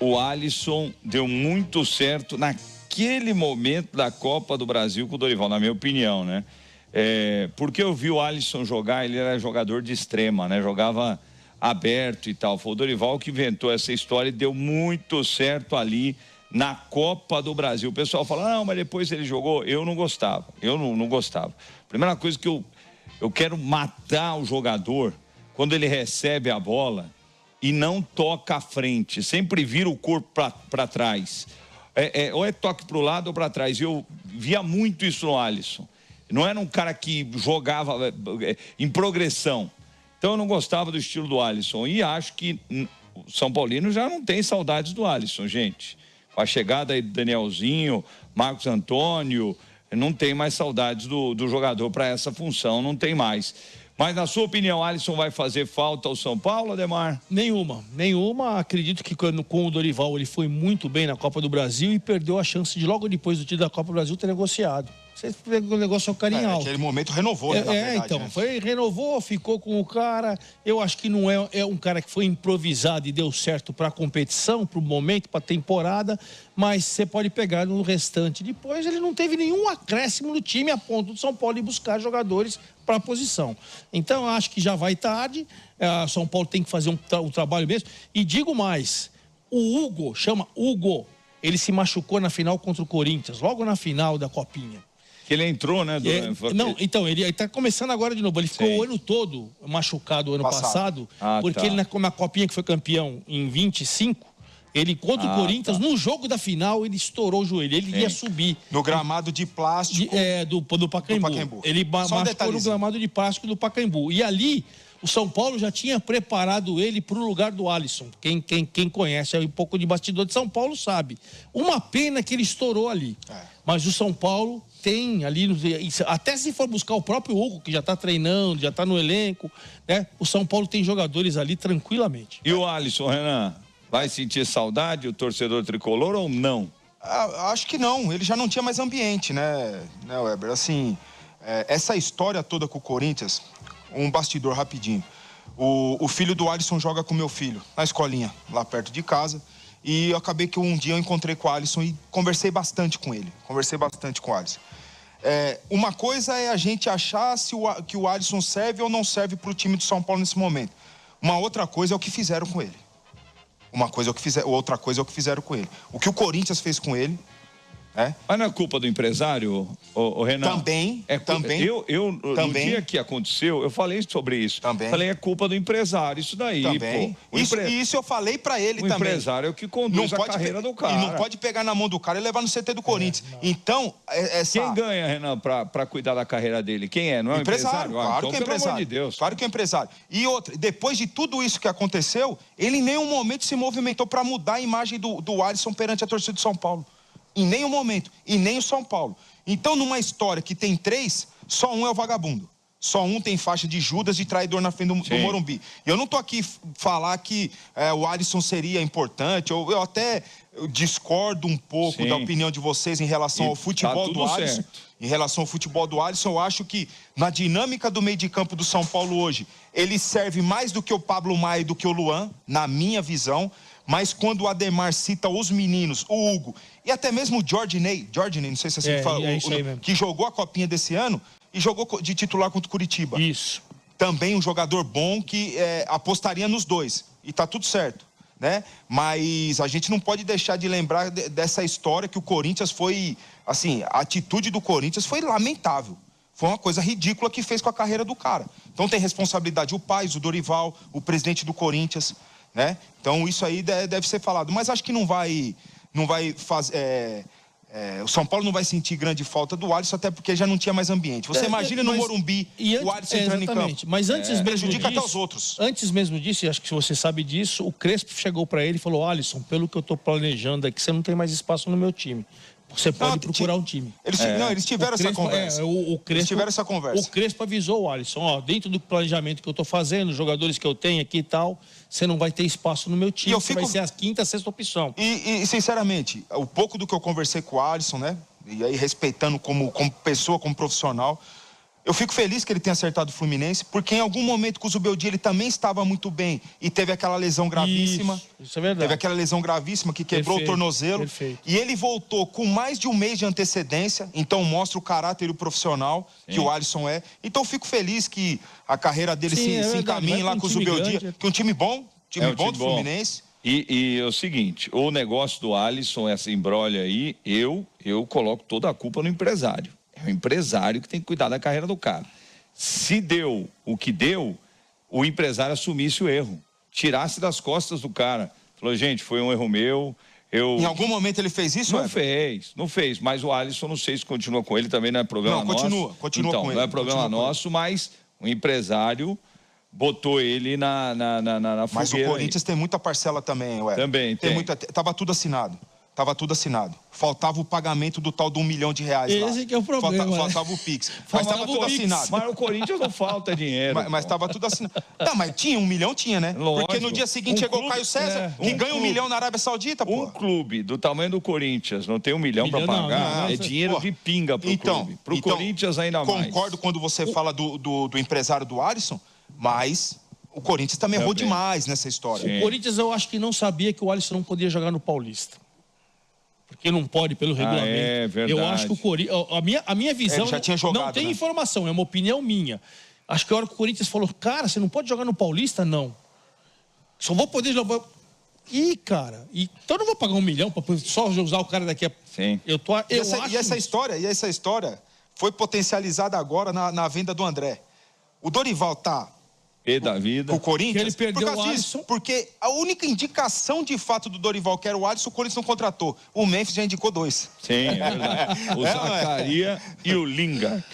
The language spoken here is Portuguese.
o Alisson deu muito certo naquele momento da Copa do Brasil com o Dorival, na minha opinião, né? Porque eu vi o Alisson jogar, ele era jogador de extrema, né? Jogava aberto e tal. Foi o Dorival que inventou essa história e deu muito certo ali na Copa do Brasil. O pessoal fala, não, mas depois ele jogou. Eu não gostava, não gostava. Primeira coisa que eu quero matar o jogador quando ele recebe a bola e não toca à frente, sempre vira o corpo para trás. Ou é toque para o lado ou para trás. Eu via muito isso no Alisson. Não era um cara que jogava em progressão. Então eu não gostava do estilo do Alisson. E acho que o São Paulino já não tem saudades do Alisson, gente. Com a chegada aí do Danielzinho, Marcos Antônio, não tem mais saudades do jogador para essa função, não tem mais. Mas, na sua opinião, Alisson vai fazer falta ao São Paulo, Ademar? Nenhuma. Acredito que com o Dorival ele foi muito bem na Copa do Brasil e perdeu a chance de, logo depois do título da Copa do Brasil, ter negociado. Você pegou o negócio ao carinho alto. Naquele momento renovou, né, na verdade, então, né? renovou, ficou com o cara. Eu acho que não é um cara que foi improvisado e deu certo para a competição, para o momento, para a temporada, mas você pode pegar no restante. Depois ele não teve nenhum acréscimo no time a ponto do São Paulo ir buscar jogadores para a posição. Então, eu acho que já vai tarde. O São Paulo tem que fazer um trabalho mesmo. E digo mais, o Hugo, ele se machucou na final contra o Corinthians, logo na final da Copinha. Que ele entrou, né? Então, ele está começando agora de novo. Ele ficou o ano todo machucado, o ano passado, porque ele na Copinha, que foi campeão em 25, ele contra o Corinthians, no jogo da final, ele estourou o joelho, ele ia subir. No gramado de plástico do Pacaembu. Ele machucou no gramado de plástico do Pacaembu. E ali, o São Paulo já tinha preparado ele para o lugar do Alisson. Quem conhece um pouco de bastidor de São Paulo sabe. Uma pena que ele estourou ali. Mas o São Paulo tem ali, até se for buscar o próprio Hugo, que já está treinando, já está no elenco, né? O São Paulo tem jogadores ali tranquilamente. E o Alisson, Renan, vai sentir saudade, o torcedor tricolor, ou não? Acho que não, ele já não tinha mais ambiente, né, Weber? Assim, essa história toda com o Corinthians, um bastidor rapidinho. O filho do Alisson joga com meu filho, na escolinha, lá perto de casa. E eu acabei que um dia eu encontrei com o Alisson e conversei bastante com ele. Uma coisa é a gente achar que o Alisson serve ou não serve para o time do São Paulo nesse momento. Uma outra coisa é o que fizeram com ele. Outra coisa é o que fizeram com ele. O que o Corinthians fez com ele. Mas não é culpa do empresário, o Renan? Também. No dia que aconteceu, eu falei sobre isso. Falei, é culpa do empresário, isso daí. Também. Pô. Isso eu falei pra ele também. O empresário é o que conduz a carreira do cara. E não pode pegar na mão do cara e levar no CT do Corinthians. Então, Quem ganha, Renan, pra cuidar da carreira dele? Quem é? Não é o empresário? Claro que é empresário. Pelo amor de Deus. Claro que é empresário. E outra, depois de tudo isso que aconteceu, ele em nenhum momento se movimentou pra mudar a imagem do Alisson perante a torcida de São Paulo. Em nenhum momento. E nem o São Paulo. Então, numa história que tem 3, só um é o vagabundo. Só um tem faixa de Judas, de traidor na frente do Morumbi. E eu não tô aqui falar que o Alisson seria importante. Eu até discordo um pouco da opinião de vocês em relação ao futebol do Alisson. Em relação ao futebol do Alisson, eu acho que na dinâmica do meio de campo do São Paulo hoje, ele serve mais do que o Pablo Maia e do que o Luan, na minha visão. Mas quando o Ademar cita os meninos, o Hugo e até mesmo o Jorginei, não sei se assim fala, que jogou a Copinha desse ano e jogou de titular contra o Curitiba. Isso. Também um jogador bom que apostaria nos dois. E tá tudo certo, né? Mas a gente não pode deixar de lembrar dessa história que o Corinthians foi... Assim, a atitude do Corinthians foi lamentável. Foi uma coisa ridícula que fez com a carreira do cara. Então tem responsabilidade o Paes, o Dorival, o presidente do Corinthians... Né? Então isso aí deve ser falado, mas acho que não vai fazer, o São Paulo não vai sentir grande falta do Alisson, até porque já não tinha mais ambiente. Você imagina no Morumbi o Alisson entrando em campo. Mas antes mesmo disso, até os outros. Antes mesmo disso, e acho que você sabe disso, o Crespo chegou para ele e falou: Alisson, pelo que eu estou planejando aqui, você não tem mais espaço no meu time. Você pode procurar um time. Eles tiveram essa conversa. Eles tiveram essa conversa. O Crespo avisou o Alisson: dentro do planejamento que eu estou fazendo, os jogadores que eu tenho aqui e tal, você não vai ter espaço no meu time, você vai ser a quinta, sexta opção. E sinceramente, o pouco do que eu conversei com o Alisson, né? E aí respeitando como pessoa, como profissional, Eu fico feliz que ele tenha acertado o Fluminense, porque em algum momento com o Zubeldia ele também estava muito bem e teve aquela lesão gravíssima. Isso é verdade. Teve aquela lesão gravíssima que quebrou o tornozelo. Perfeito. E ele voltou com mais de um mês de antecedência, então mostra o caráter e o profissional que o Alisson é. Então eu fico feliz que a carreira dele se encaminhe lá com o Zubeldia, que é um time bom, do Fluminense. E é o seguinte, o negócio do Alisson, essa embrolha aí, eu coloco toda a culpa no empresário. É o empresário que tem que cuidar da carreira do cara. Se deu o que deu, o empresário assumisse o erro. Tirasse das costas do cara. Falou, gente, foi um erro meu. Em algum momento ele fez isso? Não fez. Mas o Alisson, não sei se continua com ele, também não é problema nosso. Continua então, com ele. Não é problema nosso, mas o empresário botou ele na fogueira. Mas o Corinthians tem muita parcela também, ué. Também tem. Tava tudo assinado. Faltava o pagamento do tal de R$1 milhão lá. Esse que é o problema. Faltava o Pix. Mas estava tudo assinado. Mas o Corinthians não falta dinheiro. Mas estava tudo assinado. Não, mas tinha R$1 milhão, né? Lógico. Porque no dia seguinte chegou o Caio César, que ganha R$1 milhão na Arábia Saudita, pô. Um clube do tamanho do Corinthians não tem R$1 milhão para pagar, é dinheiro de pinga pro clube. Pro Corinthians ainda mais. Concordo quando você fala do empresário do Alisson, mas o Corinthians também errou demais nessa história. Sim. O Corinthians, eu acho que não sabia que o Alisson não podia jogar no Paulista. Porque não pode pelo regulamento. É verdade. Eu acho que o Corinthians... A minha visão... Ele já tinha jogado, não tem informação, é uma opinião minha. Acho que a hora que o Corinthians falou, cara, você não pode jogar no Paulista? Não. Só vou poder jogar... Ih, cara, então eu não vou pagar R$1 milhão para só usar o cara daqui a... Sim. E essa história foi potencializada agora na venda do André. O Dorival tá... da vida. O Corinthians, ele perdeu o Alisson. Porque a única indicação de fato do Dorival, que era o Alisson, o Corinthians não contratou. O Memphis já indicou 2. Sim, é verdade. O Zacaria e o Linga.